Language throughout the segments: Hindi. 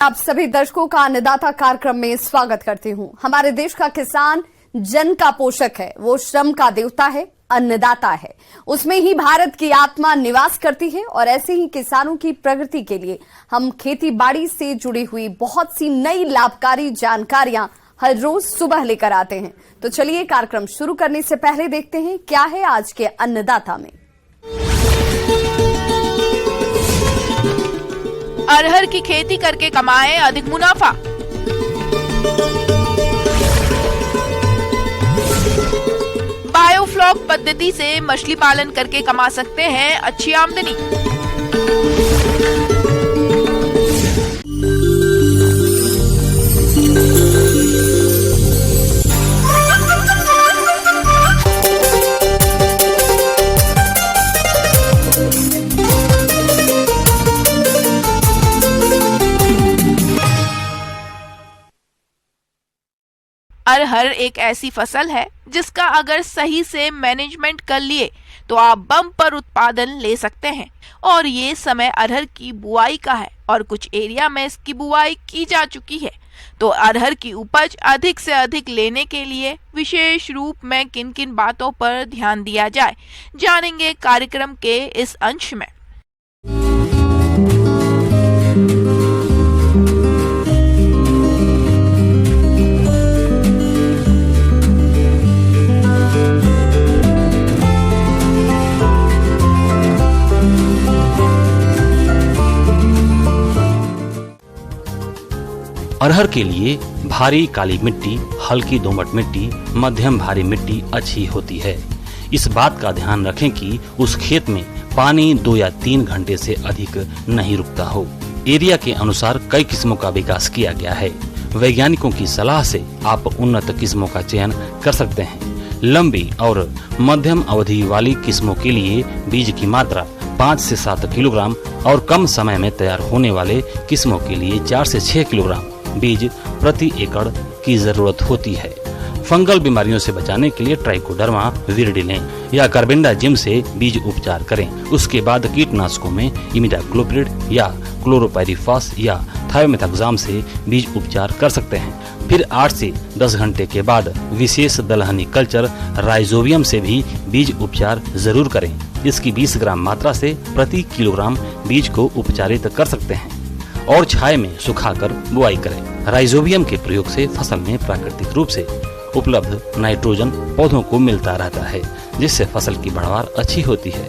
आप सभी दर्शकों का अन्नदाता कार्यक्रम में स्वागत करती हूं। हमारे देश का किसान जन का पोषक है, वो श्रम का देवता है, अन्नदाता है। उसमें ही भारत की आत्मा निवास करती है और ऐसे ही किसानों की प्रगति के लिए हम खेती बाड़ी से जुड़ी हुई बहुत सी नई लाभकारी जानकारियां हर रोज सुबह लेकर आते हैं। तो चलिए कार्यक्रम शुरू करने से पहले देखते हैं क्या है आज के अन्नदाता में। अरहर की खेती करके कमाएं अधिक मुनाफा। बायोफ्लॉक पद्धति से मछली पालन करके कमा सकते हैं अच्छी आमदनी। अरहर एक ऐसी फसल है जिसका अगर सही से मैनेजमेंट कर लिए तो आप बम्पर उत्पादन ले सकते हैं। और ये समय अरहर की बुआई का है और कुछ एरिया में इसकी बुआई की जा चुकी है। तो अरहर की उपज अधिक से अधिक लेने के लिए विशेष रूप में किन किन बातों पर ध्यान दिया जाए, जानेंगे कार्यक्रम के इस अंश में। अरहर के लिए भारी काली मिट्टी, हल्की दोमट मिट्टी, मध्यम भारी मिट्टी अच्छी होती है। इस बात का ध्यान रखें कि उस खेत में पानी 2 या 3 घंटे से अधिक नहीं रुकता हो। एरिया के अनुसार कई किस्मों का विकास किया गया है। वैज्ञानिकों की सलाह से आप उन्नत किस्मों का चयन कर सकते हैं। लंबी और मध्यम अवधि वाली किस्मों के लिए बीज की मात्रा 5 से 7 किलोग्राम और कम समय में तैयार होने वाले किस्मों के लिए 4 से 6 किलोग्राम बीज प्रति एकड़ की जरूरत होती है। फंगल बीमारियों से बचाने के लिए ट्राइकोडर्मा विरिडी लें या कार्बेंडाजिम से बीज उपचार करें। उसके बाद कीटनाशकों में इमिडाक्लोप्रिड या क्लोरोपाइरिफास या थायोमेथाक्साम से बीज उपचार कर सकते हैं। फिर 8 से 10 घंटे के बाद विशेष दलहनी कल्चर राइजोबियम से भी बीज उपचार जरूर करें। इसकी 20 ग्राम मात्रा से प्रति किलोग्राम बीज को उपचारित कर सकते हैं और छाया में सुखाकर बुआई करें। राइजोबियम के प्रयोग से फसल में प्राकृतिक रूप से उपलब्ध नाइट्रोजन पौधों को मिलता रहता है, जिससे फसल की पैदावार अच्छी होती है।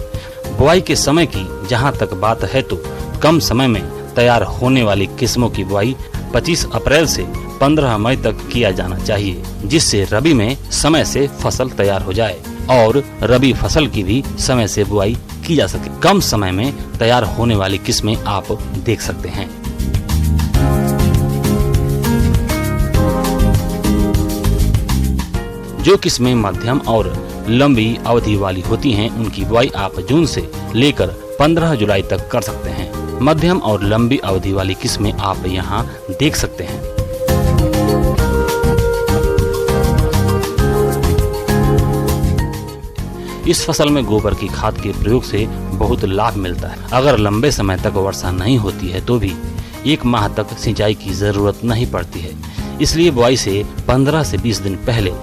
बुआई के समय की जहां तक बात है तो कम समय में तैयार होने वाली किस्मों की बुआई 25 अप्रैल से 15 मई तक किया जाना चाहिए, जिससे रबी में समय से फसल तैयार हो जाए और रबी फसल की भी समय से बुआई की जा सके। कम समय में तैयार होने वाली किस्में आप देख सकते हैं। जो किस्में मध्यम और लंबी अवधि वाली होती हैं, उनकी बुआई आप जून से लेकर 15 जुलाई तक कर सकते हैं। मध्यम और लंबी अवधि वाली किस्में आप यहाँ देख सकते हैं। इस फसल में गोबर की खाद के प्रयोग से बहुत लाभ मिलता है। अगर लंबे समय तक वर्षा नहीं होती है तो भी 1 माह तक सिंचाई की जरूरत नहीं पड़ती है। इसलिए बुआई से 15 से 20 दिन पहले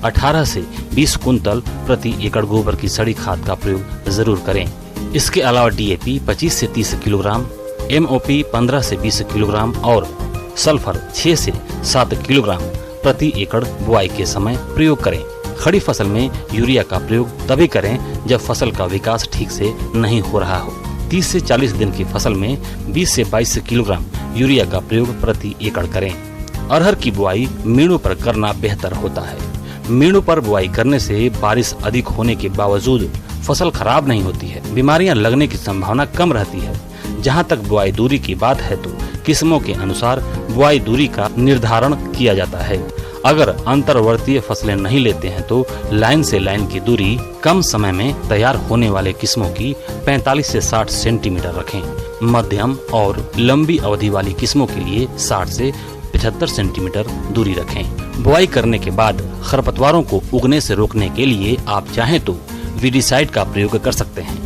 18 से 20 कुंतल प्रति एकड़ गोबर की सड़ी खाद का प्रयोग जरूर करें। इसके अलावा डीएपी 25 से 30 किलोग्राम, एमओपी 15 से 20 किलोग्राम और सल्फर 6 से 7 किलोग्राम प्रति एकड़ बुआई के समय प्रयोग करें। खड़ी फसल में यूरिया का प्रयोग तभी करें जब फसल का विकास ठीक से नहीं हो रहा हो। 30 से 40 दिन की फसल में 20 से 22 किलोग्राम यूरिया का प्रयोग प्रति एकड़ करें। अरहर की बुआई मीणों पर करना बेहतर होता है। मीणों पर बुआई करने से बारिश अधिक होने के बावजूद फसल खराब नहीं होती है, बीमारियां लगने की संभावना कम रहती है। जहां तक बुआई दूरी की बात है तो किस्मों के अनुसार बुआई दूरी का निर्धारण किया जाता है। अगर अंतर्वर्तीय फसलें नहीं लेते हैं तो लाइन से लाइन की दूरी कम समय में तैयार होने वाले किस्मों की 45 से 60 सेंटीमीटर रखें। मध्यम और लंबी अवधि वाली किस्मों के लिए 60 से 75 सेंटीमीटर दूरी रखें। बुआई करने के बाद खरपतवारों को उगने से रोकने के लिए आप चाहें तो वीडिसाइड का प्रयोग कर सकते हैं।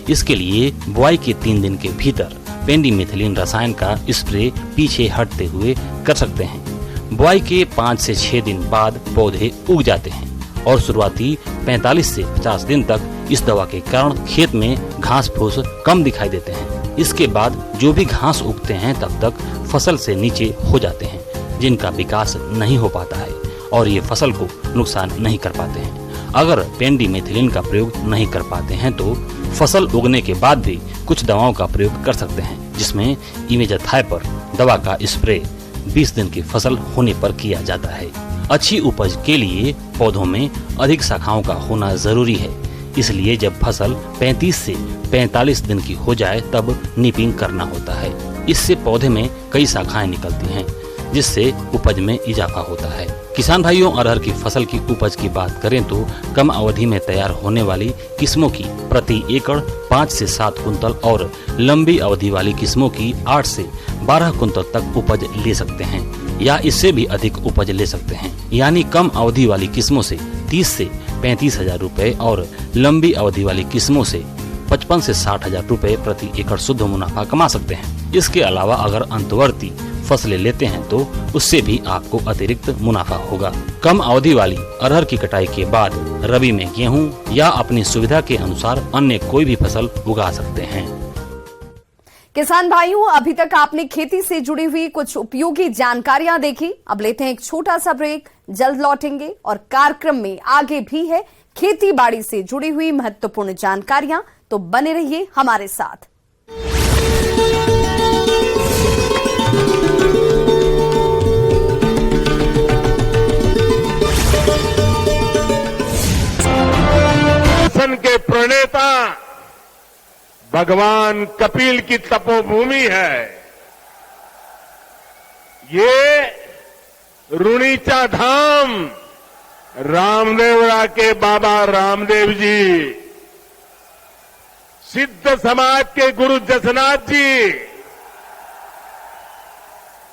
इसके लिए बुआई के 3 दिन के भीतर पेंडिमेथिलिन रसायन का स्प्रे पीछे हटते हुए कर सकते हैं। बुआई के 5 से 6 दिन बाद पौधे उग जाते हैं और शुरुआती 45 से 50 दिन तक इस दवा के कारण खेत में घास फूस कम दिखाई देते हैं। इसके बाद जो भी घास उगते हैं तब तक फसल से नीचे हो जाते हैं, जिनका विकास नहीं हो पाता है और ये फसल को नुकसान नहीं कर पाते हैं। अगर पेंडिमेथिलिन का प्रयोग नहीं कर पाते हैं तो फसल उगने के बाद भी कुछ दवाओं का प्रयोग कर सकते हैं, जिसमें इमेजाथाइपर दवा का स्प्रे 20 दिन की फसल होने पर किया जाता है। अच्छी उपज के लिए पौधों में अधिक शाखाओं का होना जरूरी है, इसलिए जब फसल 35 से 45 दिन की हो जाए तब निपिंग करना होता है। इससे पौधे में कई शाखाएं निकलती हैं, जिससे उपज में इजाफा होता है। किसान भाइयों, अरहर की फसल की उपज की बात करें तो कम अवधि में तैयार होने वाली किस्मों की प्रति एकड़ 5 से 7 कुंतल और लंबी अवधि वाली किस्मों की 8 से 12 कुंतल तक उपज ले सकते हैं या इससे भी अधिक उपज ले सकते हैं। यानी कम अवधि वाली किस्मों से 30 से 35 हजार रूपए और लंबी अवधि वाली किस्मों से 55 से 60 हजार रूपए प्रति एकड़ शुद्ध मुनाफा कमा सकते हैं। इसके अलावा अगर अंतवर्ती फसलें लेते हैं तो उससे भी आपको अतिरिक्त मुनाफा होगा। कम अवधि वाली अरहर की कटाई के बाद रबी में गेहूं या अपनी सुविधा के अनुसार अन्य कोई भी फसल उगा सकते हैं। किसान भाइयों, अभी तक आपने खेती से जुड़ी हुई कुछ उपयोगी जानकारियां देखी। अब लेते हैं एक छोटा सा ब्रेक, जल्द लौटेंगे और कार्यक्रम में आगे भी है खेती बाड़ी से जुड़ी हुई महत्वपूर्ण जानकारियां, तो बने रहिए हमारे साथ। के प्रणेता भगवान कपिल की तपोभूमि है। ये रुणीचा धाम रामदेवरा के बाबा रामदेव जी, सिद्ध समाज के गुरु जसनाथ जी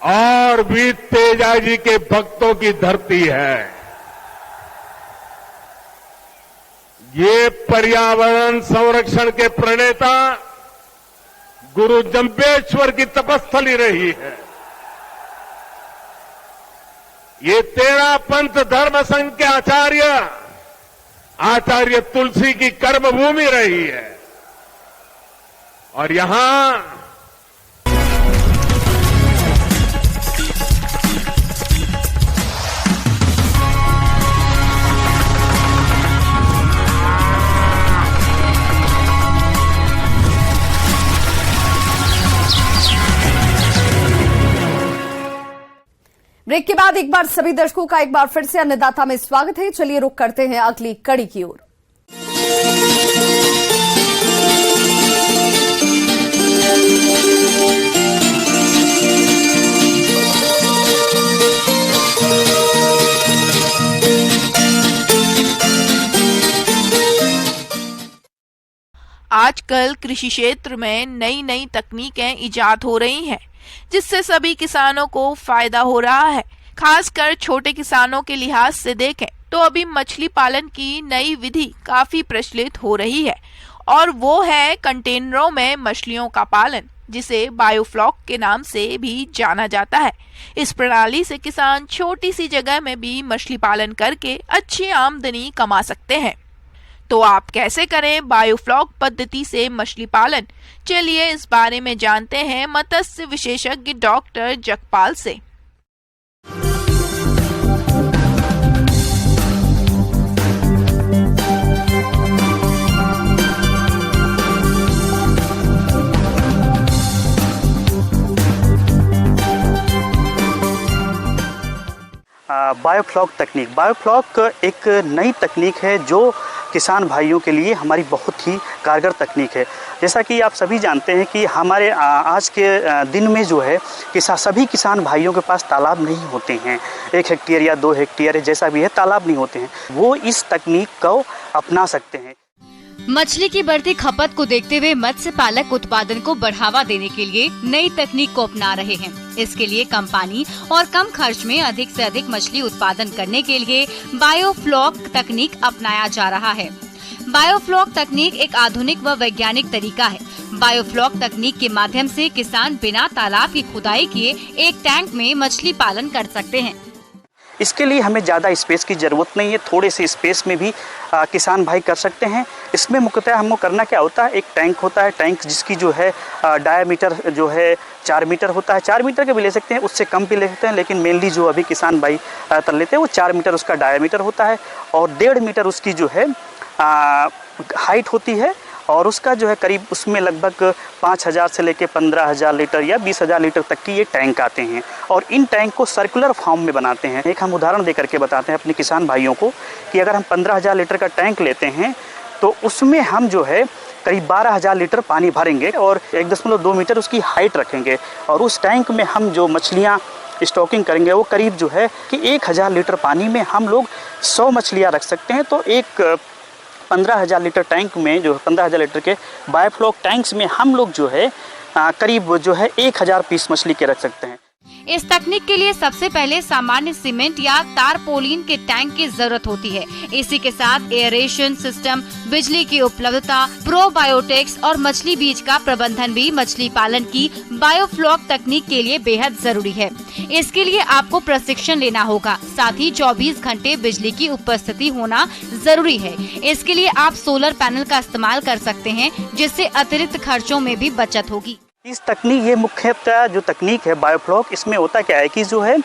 और भी तेजा जी के भक्तों की धरती है। ये पर्यावरण संरक्षण के प्रणेता गुरु जंबेश्वर की तपस्थली रही है। ये 13 पंथ धर्म संघ के आचार्य तुलसी की कर्मभूमि रही है और यहां ब्रेक के बाद एक बार सभी दर्शकों का एक बार फिर से अन्नदाता में स्वागत है। चलिए रुक करते हैं अगली कड़ी की ओर। आजकल कृषि क्षेत्र में नई नई तकनीकें इजाद हो रही हैं, जिससे सभी किसानों को फायदा हो रहा है। खासकर छोटे किसानों के लिहाज से देखें तो अभी मछली पालन की नई विधि काफी प्रचलित हो रही है और वो है कंटेनरों में मछलियों का पालन, जिसे बायोफ्लॉक के नाम से भी जाना जाता है। इस प्रणाली से किसान छोटी सी जगह में भी मछली पालन करके अच्छी आमदनी कमा सकते हैं। तो आप कैसे करें बायोफ्लॉक पद्धति से मछली पालन? चलिए इस बारे में जानते हैं मत्स्य विशेषज्ञ डॉक्टर जगपाल से। बायोफ्लॉक तकनीक। बायोफ्लॉक एक नई तकनीक है जो किसान भाइयों के लिए हमारी बहुत ही कारगर तकनीक है। जैसा कि आप सभी जानते हैं कि हमारे आज के दिन में जो है सभी किसान भाइयों के पास तालाब नहीं होते हैं। 1 हेक्टेयर या 2 हेक्टेयर जैसा भी है, तालाब नहीं होते हैं। वो इस तकनीक को अपना सकते हैं। मछली की बढ़ती खपत को देखते हुए मत्स्य पालक उत्पादन को बढ़ावा देने के लिए नई तकनीक को अपना रहे हैं। इसके लिए कम पानी और कम खर्च में अधिक से अधिक मछली उत्पादन करने के लिए बायोफ्लॉक तकनीक अपनाया जा रहा है। बायोफ्लॉक तकनीक एक आधुनिक व वैज्ञानिक तरीका है। बायोफ्लॉक तकनीक के माध्यम से किसान बिना तालाब की खुदाई किए एक टैंक में मछली पालन कर सकते हैं। इसके लिए हमें ज़्यादा स्पेस की ज़रूरत नहीं है, थोड़े से स्पेस में भी किसान भाई कर सकते हैं। इसमें मुख्यतः हमको करना क्या होता है, एक टैंक होता है, टैंक जिसकी जो है डायामीटर जो है 4 मीटर होता है। 4 मीटर के भी ले सकते हैं, उससे कम भी ले सकते हैं, लेकिन मेनली जो अभी किसान भाई तर लेते हैं वो 4 मीटर उसका डायामीटर होता है और 1.5 मीटर उसकी जो है हाइट होती है। और उसका जो है करीब उसमें लगभग 5,000 से लेकर 15,000 लीटर या 20,000 लीटर तक की ये टैंक आते हैं और इन टैंक को सर्कुलर फॉर्म में बनाते हैं। एक हम उदाहरण दे करके बताते हैं अपने किसान भाइयों को कि अगर हम 15,000 लीटर का टैंक लेते हैं तो उसमें हम जो है करीब 12,000 लीटर पानी भरेंगे और 1.2 मीटर उसकी हाइट रखेंगे और उस टैंक में हम जो मछलियाँ स्टॉकिंग करेंगे वो करीब जो है कि 1,000 लीटर पानी में हम लोग 100 मछलियाँ रख सकते हैं। तो एक 15,000 लीटर टैंक में जो 15,000 लीटर के बायोफ्लॉक टैंक्स में हम लोग जो है करीब जो है 1,000 पीस मछली के रख सकते हैं। इस तकनीक के लिए सबसे पहले सामान्य सीमेंट या तारपोलिन के टैंक की जरूरत होती है। इसी के साथ एयरेशन सिस्टम, बिजली की उपलब्धता, प्रोबायोटिक्स और मछली बीज का प्रबंधन भी मछली पालन की बायोफ्लॉक तकनीक के लिए बेहद जरूरी है। इसके लिए आपको प्रशिक्षण लेना होगा, साथ ही 24 घंटे बिजली की उपस्थिति होना जरूरी है। इसके लिए आप सोलर पैनल का इस्तेमाल कर सकते हैं, जिससे अतिरिक्त खर्चों में भी बचत होगी। इस तकनीक ये मुख्यतः जो तकनीक है बायोफ्लॉक, इसमें होता क्या है कि जो है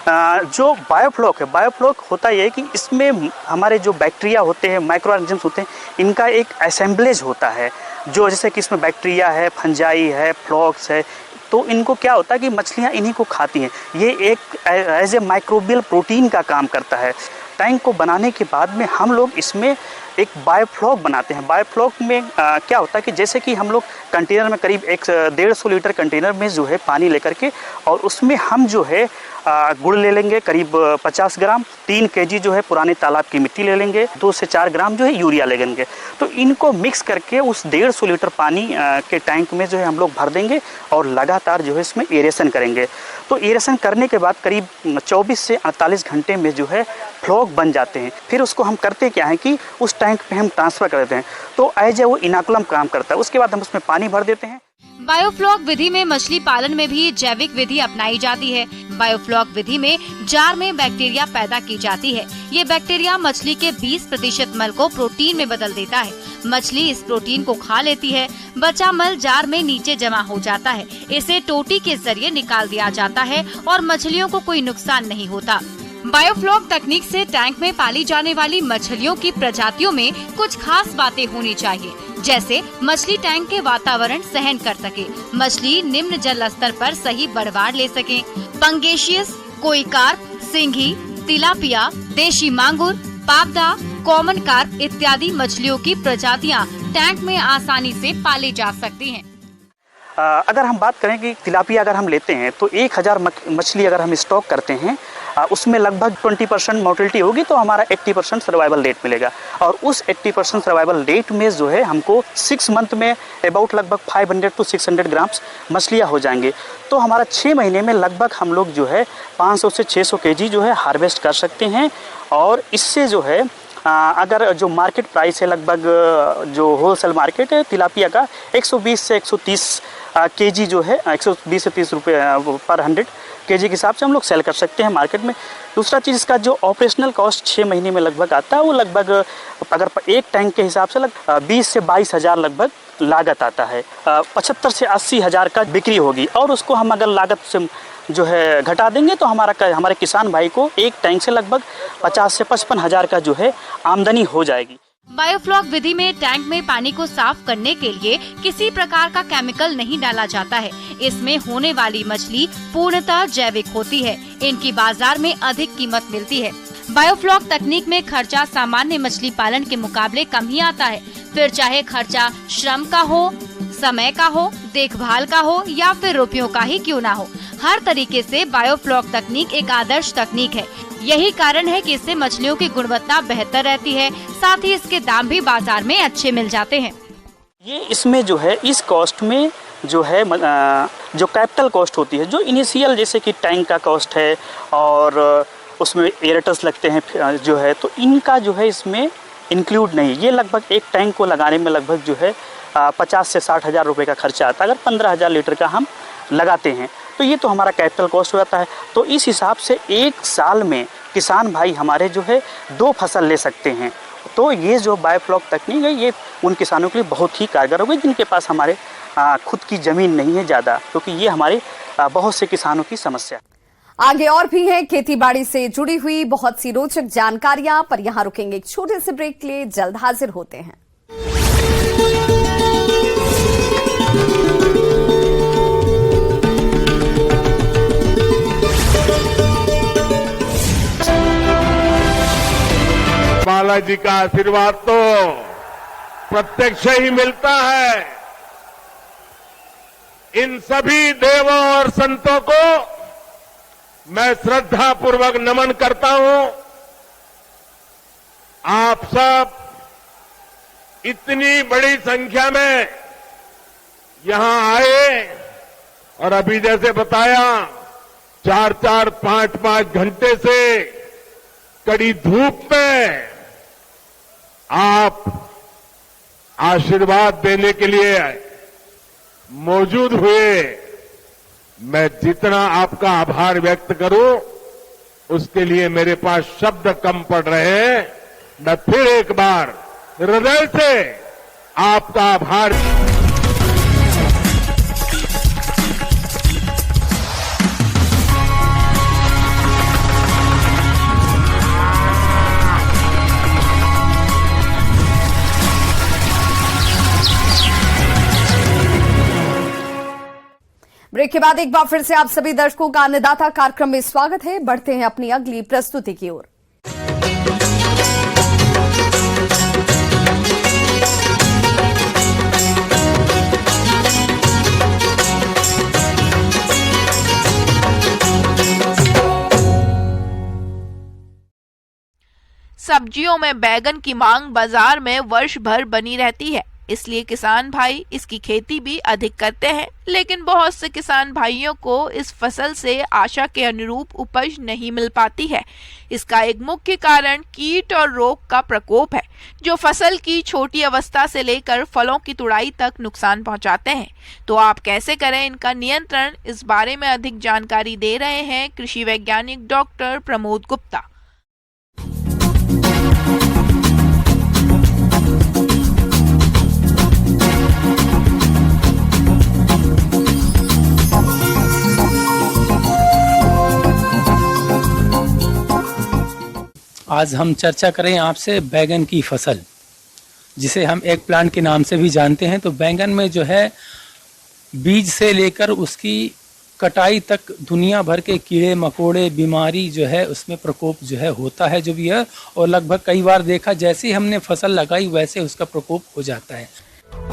जो बायोफ्लॉक होता ये है कि इसमें हमारे जो बैक्टीरिया होते हैं, माइक्रो ऑर्गेनिजम्स होते हैं, इनका एक असेंबलेज होता है। जो जैसे कि इसमें बैक्टीरिया है, फंजाई है, फ्लॉक्स है, तो इनको क्या होता है कि मछलियाँ इन्हीं को खाती हैं। ये एक एज ए माइक्रोबियल प्रोटीन का काम करता है। टैंक को बनाने के बाद में हम लोग इसमें एक बायोफ्लॉक बनाते हैं। बायोफ्लॉक में क्या होता है कि जैसे कि हम लोग कंटेनर में करीब 150 लीटर कंटेनर में जो है पानी लेकर के और उसमें हम जो है गुड़ ले लेंगे करीब 50 ग्राम, 3 केजी जो है पुराने तालाब की मिट्टी ले लेंगे, 2 से 4 ग्राम जो है यूरिया ले लेंगे। तो इनको मिक्स करके उस 150 लीटर पानी के टैंक में जो है हम लोग भर देंगे और लगातार जो है इसमें एरेशन करेंगे। तो एरेशन करने के बाद करीब 24 से 48 घंटे में जो है फ्लॉक बन जाते हैं। फिर उसको हम करते क्या है कि उस टैंक पे हम ट्रांसफ़र कर देते हैं, तो एज ए वो इनाकुलम काम करता है। उसके बाद हम उसमें पानी भर देते हैं। बायोफ्लॉक विधि में मछली पालन में भी जैविक विधि अपनाई जाती है। बायोफ्लॉक विधि में जार में बैक्टीरिया पैदा की जाती है। ये बैक्टीरिया मछली के 20% मल को प्रोटीन में बदल देता है। मछली इस प्रोटीन को खा लेती है। बचा मल जार में नीचे जमा हो जाता है। इसे टोटी के जरिए निकाल दिया जाता है और मछलियों को कोई नुकसान नहीं होता। बायोफ्लॉक तकनीक से टैंक में पाली जाने वाली मछलियों की प्रजातियों में कुछ खास बातें होनी चाहिए, जैसे मछली टैंक के वातावरण सहन कर सके, मछली निम्न जल स्तर पर सही बढ़वाड़ ले सके, पंगेशियस, कोई कार्प, सिंघी, तिलापिया, देशी मांगुर, पाबदा, कॉमन कार्प इत्यादि मछलियों की प्रजातियां टैंक में आसानी से पाली जा सकती हैं। अगर हम बात करें कि तिलापिया अगर हम लेते हैं तो 1,000 मछली अगर हम स्टॉक करते हैं उसमें लगभग 20% मोर्टेलिटी होगी, तो हमारा 80% सर्वाइवल रेट मिलेगा। और उस 80% सर्वाइवल रेट में जो है हमको 6 मंथ में अबाउट लगभग 500 to 600 ग्राम्स मछलियाँ हो जाएंगे। तो हमारा 6 महीने में लगभग हम लोग जो है 500 से 600 केजी जो है हार्वेस्ट कर सकते हैं। और इससे जो है अगर जो मार्केट प्राइस है लगभग जो होलसेल मार्केट है तिलापिया का 120 से 130 केजी जो है 120 से 30 रुपये पर 100 केजी के हिसाब से हम लोग सेल कर सकते हैं मार्केट में। दूसरा चीज़ इसका जो ऑपरेशनल कॉस्ट 6 महीने में लगभग आता है वो लगभग अगर एक टैंक के हिसाब से 20 से 22 हज़ार लगभग लागत आता है। 75 से 80 हज़ार का बिक्री होगी और उसको हम अगर लागत से जो है घटा देंगे तो हमारे किसान भाई को एक टैंक से लगभग 50 से 55 हज़ार का जो है आमदनी हो जाएगी। बायोफ्लॉक विधि में टैंक में पानी को साफ करने के लिए किसी प्रकार का केमिकल नहीं डाला जाता है। इसमें होने वाली मछली पूर्णतः जैविक होती है। इनकी बाजार में अधिक कीमत मिलती है। बायोफ्लॉक तकनीक में खर्चा सामान्य मछली पालन के मुकाबले कम ही आता है। फिर चाहे खर्चा श्रम का हो, समय का हो, देखभाल का हो या फिर रुपयों का ही क्यों ना हो, हर तरीके से बायोफ्लॉक तकनीक एक आदर्श तकनीक है। यही कारण है कि इससे मछलियों की गुणवत्ता बेहतर रहती है, साथ ही इसके दाम भी बाजार में अच्छे मिल जाते हैं। ये इसमें जो है इस कॉस्ट में जो है जो कैपिटल कॉस्ट होती है, जो इनिशियल जैसे कि टैंक का कॉस्ट है और उसमें एरेटर्स लगते हैं जो है, तो इनका जो है इसमें इंक्लूड नहीं। ये लगभग एक टैंक को लगाने में लगभग जो है 50 से 60 हज़ार रुपये का खर्चा आता है। अगर 15,000 लीटर का हम लगाते हैं तो ये तो हमारा कैपिटल कॉस्ट हो जाता है। तो इस हिसाब से एक साल में किसान भाई हमारे जो है 2 फसल ले सकते हैं। तो ये जो बायोफ्लॉक तकनीक है ये उन किसानों के लिए बहुत ही कारगर होगी जिनके पास हमारे खुद की ज़मीन नहीं है ज़्यादा, क्योंकि ये हमारे बहुत से किसानों की समस्या है। आगे और भी है खेती बाड़ी से जुड़ी हुई बहुत सी रोचक जानकारियां, पर यहां रुकेंगे एक छोटे से ब्रेक के लिए। जल्द हाजिर होते हैं। बालाजी का आशीर्वाद तो प्रत्यक्ष ही मिलता है। इन सभी देवों और संतों को मैं श्रद्धा पूर्वक नमन करता हूं। आप सब इतनी बड़ी संख्या में यहां आए और अभी जैसे बताया 4-4, 5-5 घंटे से कड़ी धूप में आप आशीर्वाद देने के लिए मौजूद हुए। मैं जितना आपका आभार व्यक्त करूं उसके लिए मेरे पास शब्द कम पड़ रहे हैं। मैं फिर एक बार हृदय से आपका आभार। ब्रेक के बाद एक बार फिर से आप सभी दर्शकों का अन्नदाता कार्यक्रम में स्वागत है। बढ़ते हैं अपनी अगली प्रस्तुति की ओर। सब्जियों में बैगन की मांग बाजार में वर्ष भर बनी रहती है, इसलिए किसान भाई इसकी खेती भी अधिक करते हैं। लेकिन बहुत से किसान भाइयों को इस फसल से आशा के अनुरूप उपज नहीं मिल पाती है। इसका एक मुख्य कारण कीट और रोग का प्रकोप है, जो फसल की छोटी अवस्था से लेकर फलों की तुड़ाई तक नुकसान पहुंचाते हैं। तो आप कैसे करें इनका नियंत्रण, इस बारे में अधिक जानकारी दे रहे हैं कृषि वैज्ञानिक डॉक्टर प्रमोद गुप्ता। आज हम चर्चा करें आपसे बैगन की फसल, जिसे हम एग प्लांट के नाम से भी जानते हैं। तो बैगन में जो है बीज से लेकर उसकी कटाई तक दुनिया भर के कीड़े मकोड़े बीमारी जो है उसमें प्रकोप जो है होता है जो भी है, और लगभग कई बार देखा जैसे ही हमने फसल लगाई वैसे उसका प्रकोप हो जाता है।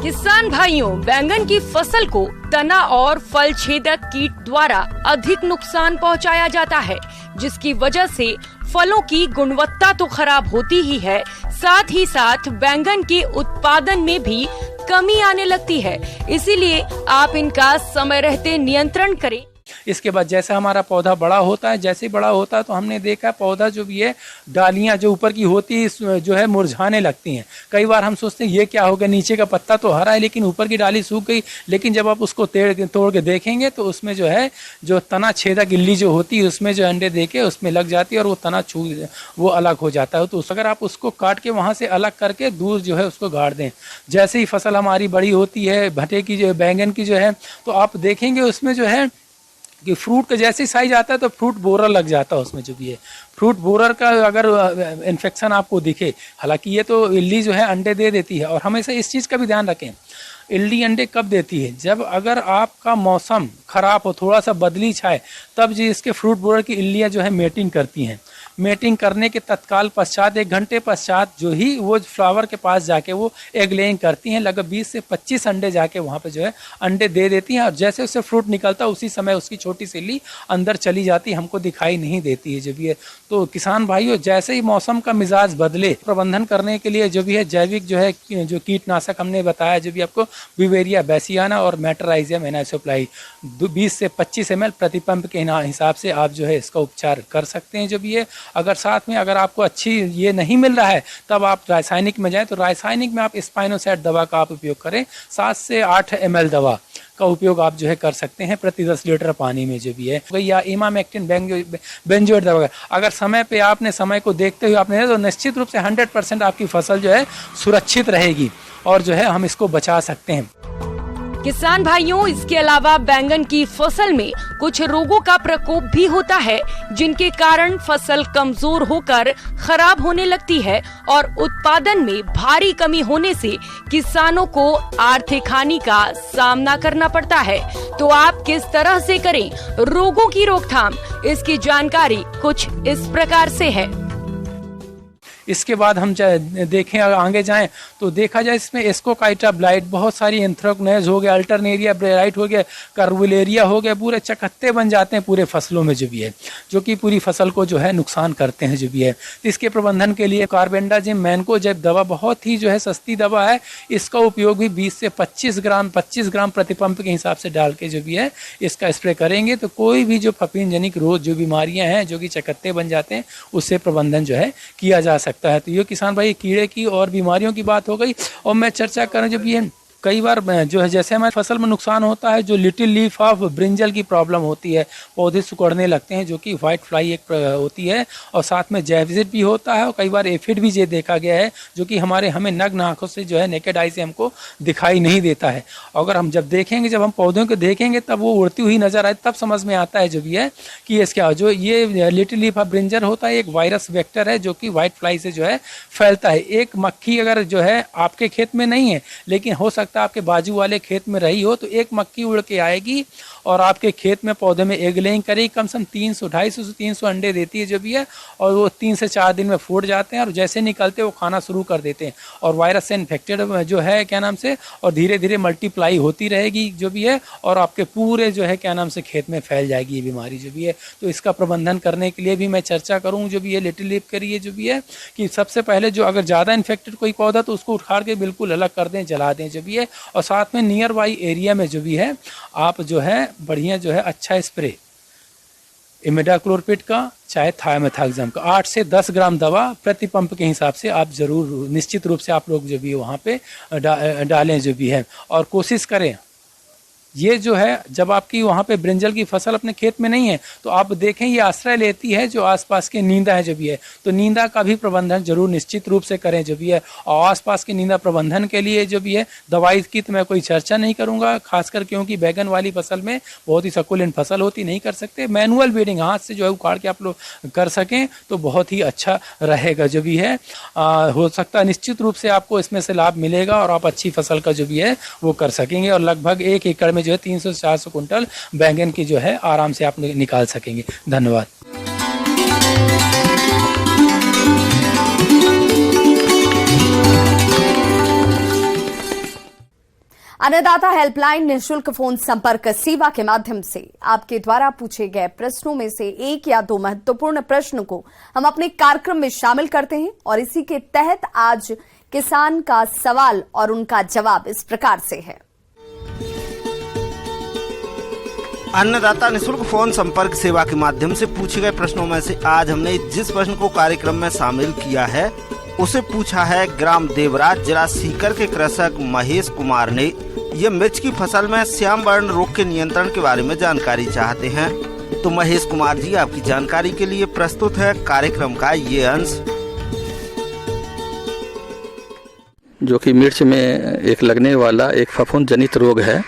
किसान भाइयों, बैंगन की फसल को तना और फल छेदक कीट द्वारा अधिक नुकसान पहुंचाया जाता है, जिसकी वजह से फलों की गुणवत्ता तो खराब होती ही है, साथ ही साथ बैंगन के उत्पादन में भी कमी आने लगती है। इसीलिए आप इनका समय रहते नियंत्रण करें। इसके बाद जैसा हमारा पौधा बड़ा होता है, जैसे बड़ा होता है तो हमने देखा पौधा जो भी है डालियां जो ऊपर की होती है जो है मुरझाने लगती हैं। कई बार हम सोचते हैं ये क्या हो गया, नीचे का पत्ता तो हरा है लेकिन ऊपर की डाली सूख गई। लेकिन जब आप उसको तोड़ के देखेंगे तो उसमें जो है जो तना छेदक इल्ली जो होती है उसमें जो अंडे दे के उसमें लग जाती है और वो तना वो अलग हो जाता है। तो अगर आप उसको काट के वहाँ से अलग करके दूर जो है उसको गाड़ दें। जैसे ही फसल हमारी बड़ी होती है भटे की जो बैंगन की जो है, तो आप देखेंगे उसमें जो है कि फ्रूट का जैसे साइज आता है तो फ्रूट बोरर लग जाता है उसमें जो भी है। फ्रूट बोरर का अगर इन्फेक्शन आपको दिखे, हालांकि ये तो इल्ली जो है अंडे दे देती है, और हमेशा इस चीज़ का भी ध्यान रखें इल्ली अंडे कब देती है, जब अगर आपका मौसम खराब हो, थोड़ा सा बदली छाए, तब जो इसके फ्रूट बोरर की इल्लियाँ जो है मेटिंग करती हैं। मेटिंग करने के तत्काल पश्चात 1 घंटे पश्चात जो ही वो फ्लावर के पास जाके वो एग लेइंग करती हैं। लगभग 20 से 25 अंडे जाके वहाँ पे जो है अंडे दे देती हैं, और जैसे उससे फ्रूट निकलता है उसी समय उसकी छोटी सी इल्ली अंदर चली जाती, हमको दिखाई नहीं देती है जो भी है। तो किसान भाइयों, जैसे ही मौसम का मिजाज बदले, प्रबंधन करने के लिए जो भी है जैविक जो है जो कीटनाशक हमने बताया जो भी आपको बिवेरिया बैसियाना और मेटराइजियम एनाइसोप्लाई 20 से 25 ml प्रति पंप के हिसाब से आप जो है इसका उपचार कर सकते हैं जो भी है। अगर साथ में अगर आपको अच्छी ये नहीं मिल रहा है तब आप रासायनिक में जाएं, तो रासायनिक में आप स्पाइनोसैट दवा का आप उपयोग करें। 7 से 8 ml दवा का उपयोग आप जो है कर सकते हैं प्रति 10 लीटर पानी में जो भी है, या इमामेक्टिन बेंजोएट दवा। अगर समय पे आपने समय को देखते हुए आपने तो निश्चित रूप से 100% आपकी फसल जो है सुरक्षित रहेगी और जो है हम इसको बचा सकते हैं। किसान भाइयों, इसके अलावा बैंगन की फसल में कुछ रोगों का प्रकोप भी होता है, जिनके कारण फसल कमजोर होकर खराब होने लगती है और उत्पादन में भारी कमी होने से किसानों को आर्थिक हानि का सामना करना पड़ता है। तो आप किस तरह से करें रोगों की रोकथाम, इसकी जानकारी कुछ इस प्रकार से है। इसके बाद हम देखें आगे जाएं तो देखा जाए इसमें एस्कोकाइटा ब्लाइट, बहुत सारी एंथ्रेक्नोज हो गया, अल्टरनेरिया ब्लाइट हो गया, कार्बुलेरिया हो गया, पूरे चकत्ते बन जाते हैं पूरे फसलों में जो भी है, जो कि पूरी फसल को जो है नुकसान करते हैं जो भी है। तो इसके प्रबंधन के लिए कार्बेंडाजिम मैनकोजेब दवा बहुत ही जो है सस्ती दवा है। इसका उपयोग भी 20 से 25 ग्राम प्रति पंप के हिसाब से डाल के जो भी है इसका स्प्रे करेंगे तो कोई भी जो फफूंद जनिक रोग जो बीमारियां हैं जो कि चकत्ते बन जाते हैं उससे प्रबंधन जो है किया जा सकता है। तो ये किसान भाई कीड़े की और बीमारियों की बात हो गई। और मैं चर्चा करूं जब ये कई बार जो है जैसे हमारी फसल में नुकसान होता है, जो लिटिल लीफ ऑफ ब्रिंजल की प्रॉब्लम होती है, पौधे सिकुड़ने लगते हैं, जो कि व्हाइट फ्लाई एक होती है, और साथ में जैविजिट भी होता है और कई बार एफिड भी ये देखा गया है, जो कि हमें नग्न आंखों से जो है नेकेड आई से हमको दिखाई नहीं देता है। अगर हम जब देखेंगे, जब हम पौधों को देखेंगे तब वो उड़ती हुई नजर आए, तब समझ में आता है जो भी है कि इसका जो ये लिटिल लीफ ऑफ ब्रिंजल होता है एक वायरस वेक्टर है जो कि व्हाइट फ्लाई से जो है फैलता है। एक मक्खी अगर जो है आपके खेत में नहीं है लेकिन हो सकता है आपके बाजू वाले खेत में रही हो, तो एक मक्खी उड़ के आएगी और आपके खेत में पौधे में एग लेइंग करेगी। कम से कम 250 से 300 अंडे देती है जो भी है, और वो 3 से 4 दिन में फूट जाते हैं और जैसे निकलते वो खाना शुरू कर देते हैं और वायरस से इन्फेक्टेड जो है क्या नाम से, और धीरे धीरे मल्टीप्लाई होती रहेगी जो भी है और आपके पूरे जो है क्या नाम से खेत में फैल जाएगी ये बीमारी जो भी है। तो इसका प्रबंधन करने के लिए भी मैं चर्चा करूँ जो भी है लिटिल लीफ के लिए जो भी है कि सबसे पहले जो अगर ज़्यादा इन्फेक्टेड कोई पौधा तो उसको उखाड़ के बिल्कुल अलग कर दें, जला दें जो भी है। और साथ में नियर बाई एरिया में जो भी है आप जो है बढ़िया जो है अच्छा स्प्रे इमिडाक्लोरपिड का चाहे थायोमेथाक्साम का 8 से 10 ग्राम दवा प्रति पंप के हिसाब से आप जरूर निश्चित रूप से आप लोग जो भी वहाँ पे डालें जो भी है। और कोशिश करें ये जो है जब आपकी वहाँ पे ब्रिंजल की फसल अपने खेत में नहीं है तो आप देखें ये आश्रय लेती है जो आसपास के नींदा है जो भी है, तो नींदा का भी प्रबंधन जरूर निश्चित रूप से करें जो भी है। और आसपास के नींदा प्रबंधन के लिए जो भी है दवाई की तो मैं कोई चर्चा नहीं करूँगा, खासकर क्योंकि बैगन वाली फसल में बहुत ही सकुलेंट फसल होती, नहीं कर सकते। मैनुअल बीडिंग हाथ से जो है उखाड़ के आप लोग कर सकें तो बहुत ही अच्छा रहेगा जो भी है। हो सकता है निश्चित रूप से आपको इसमें से लाभ मिलेगा और आप अच्छी फसल का जो भी है वो कर सकेंगे और लगभग 1 एकड़ में जो है 300 से 400 कुंटल बैंगन की जो है आराम से आप निकाल सकेंगे। धन्यवाद। अन्नदाता हेल्पलाइन निःशुल्क फोन संपर्क सेवा के माध्यम से आपके द्वारा पूछे गए प्रश्नों में से 1 या 2 महत्वपूर्ण प्रश्न को हम अपने कार्यक्रम में शामिल करते हैं और इसी के तहत आज किसान का सवाल और उनका जवाब इस प्रकार से है। अन्नदाता निःशुल्क फोन संपर्क सेवा के माध्यम से पूछे गए प्रश्नों में से आज हमने जिस प्रश्न को कार्यक्रम में शामिल किया है उसे पूछा है ग्राम देवराज जिला सीकर के कृषक महेश कुमार ने। ये मिर्च की फसल में श्याम वर्ण रोग के नियंत्रण के बारे में जानकारी चाहते हैं। तो महेश कुमार जी आपकी जानकारी के लिए प्रस्तुत है कार्यक्रम का ये अंश। जो कि मिर्च में एक लगने वाला एक फफूंद जनित रोग है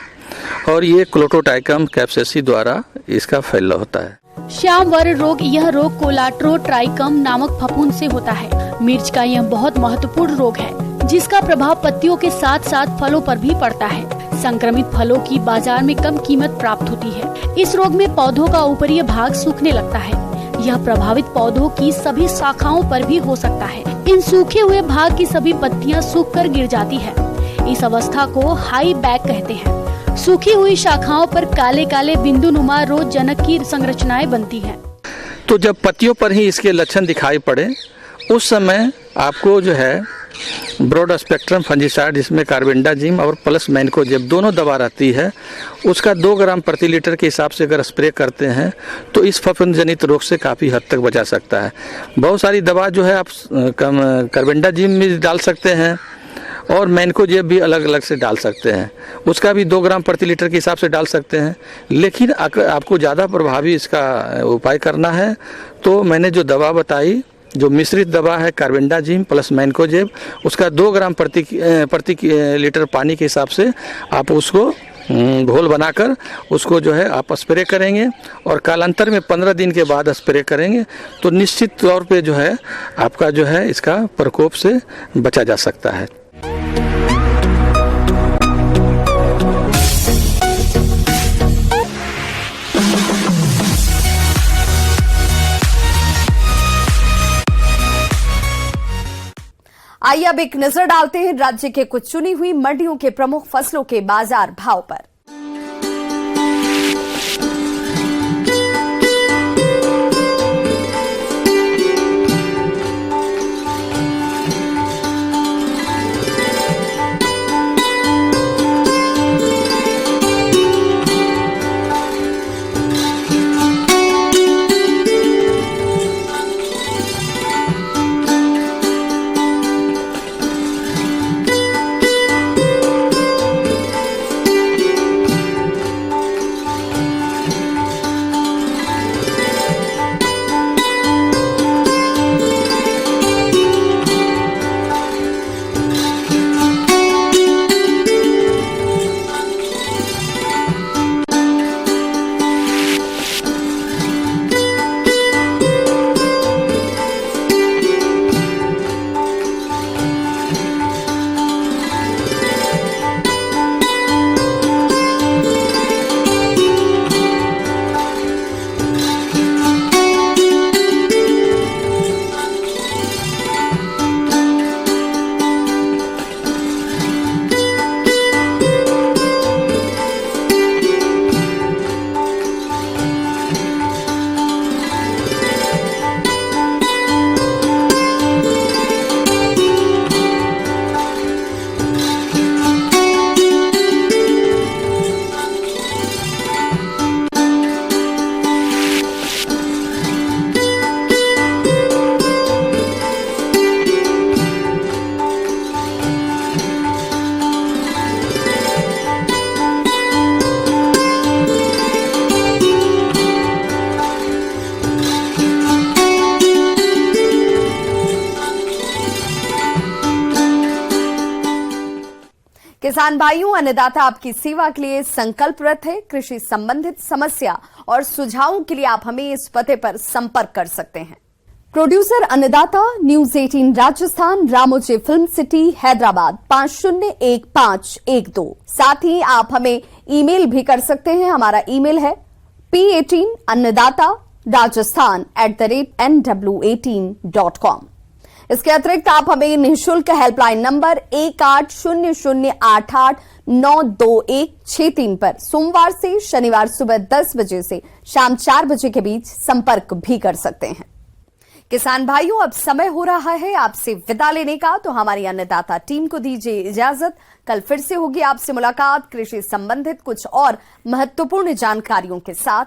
और ये क्लोटोटाइकम कैप्सेसी द्वारा इसका फैलाव होता है। श्याम वर्ण रोग, यह रोग कोलाट्रोट्राइकम नामक फफूंद से होता है। मिर्च का यह बहुत महत्वपूर्ण रोग है जिसका प्रभाव पत्तियों के साथ साथ फलों पर भी पड़ता है। संक्रमित फलों की बाजार में कम कीमत प्राप्त होती है। इस रोग में पौधों का ऊपरी भाग सूखने लगता है। यह प्रभावित पौधों की सभी शाखाओं पर भी हो सकता है। इन सूखे हुए भाग की सभी पत्तियां सूखकर गिर जाती है। इस अवस्था को हाई बैक कहते हैं। सूखी हुई शाखाओं पर काले काले बिंदु नुमा रोग जनक की संरचनाएं बनती हैं। तो जब पत्तियों पर ही इसके लक्षण दिखाई पड़े उस समय आपको जो है ब्रॉड स्पेक्ट्रम फंजीसाइड, जिसमें कार्बेंडाजिम और प्लस मैनकोजेब दोनों दवा रहती है, उसका 2 ग्राम प्रति लीटर के हिसाब से अगर स्प्रे करते हैं तो इस फफूंद जनित रोग से काफ़ी हद तक बचा सकता है। बहुत सारी दवा जो है आप कार्बेंडाजिम भी डाल सकते हैं और मैनकोजेब भी अलग अलग से डाल सकते हैं, उसका भी 2 ग्राम प्रति लीटर के हिसाब से डाल सकते हैं। लेकिन आपको ज़्यादा प्रभावी इसका उपाय करना है तो मैंने जो दवा बताई, जो मिश्रित दवा है कार्बेंडाजिम प्लस मैनकोजेब, उसका 2 ग्राम प्रति लीटर पानी के हिसाब से आप उसको घोल बनाकर उसको जो है आप स्प्रे करेंगे और कालांतर में 15 दिन के बाद स्प्रे करेंगे तो निश्चित तौर पे जो है आपका जो है इसका प्रकोप से बचा जा सकता है। आइए अब एक नजर डालते हैं राज्य के कुछ चुनी हुई मंडियों के प्रमुख फसलों के बाजार भाव पर। किसान भाइयों, अन्नदाता आपकी सेवा के लिए संकल्परत है। कृषि संबंधित समस्या और सुझावों के लिए आप हमें इस पते पर संपर्क कर सकते हैं। प्रोड्यूसर अन्नदाता, news 18 Rajasthan, Ramoji film city, Hyderabad 501512। साथ ही आप हमें ईमेल भी कर सकते हैं। हमारा ईमेल है p18annadaata@nw18.com। इसके अतिरिक्त आप हमें निःशुल्क हेल्पलाइन नंबर 1800889216 पर सोमवार से शनिवार सुबह 10 बजे से शाम 4 बजे के बीच संपर्क भी कर सकते हैं। किसान भाइयों, अब समय हो रहा है आपसे विदा लेने का, तो हमारी अन्नदाता टीम को दीजिए इजाजत। कल फिर से होगी आपसे मुलाकात कृषि संबंधित कुछ और महत्वपूर्ण जानकारियों के साथ।